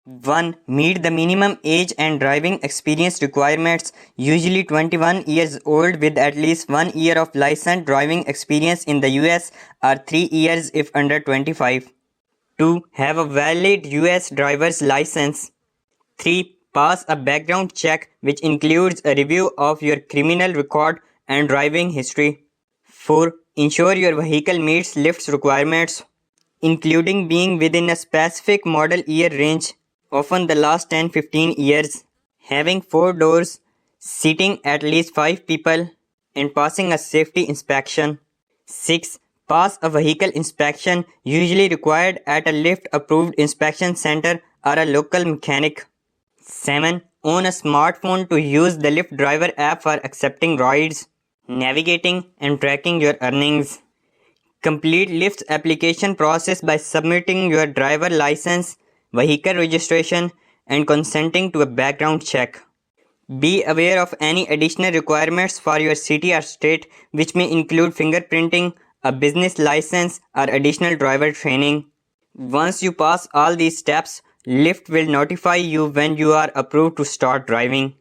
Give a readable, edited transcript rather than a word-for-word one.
1. Meet the minimum age and driving experience requirements, usually 21 years old with at least 1 year of licensed driving experience in the US or 3 years if under 25. 2. Have a valid US driver's license. 3. Pass a background check which includes a review of your criminal record and driving history. 4. Ensure your vehicle meets Lyft's requirements, including being within a specific model year range, often the last 10-15 years, having 4 doors, seating at least 5 people, and passing a safety inspection. 6. Pass a vehicle inspection usually required at a Lyft approved inspection center or a local mechanic. 7. Own a smartphone to use the Lyft driver app for accepting rides, navigating, and tracking your earnings. Complete Lyft's application process by submitting your driver license, vehicle registration, and consenting to a background check. Be aware of any additional requirements for your city or state, which may include fingerprinting, a business license, or additional driver training. Once you pass all these steps, Lyft will notify you when you are approved to start driving.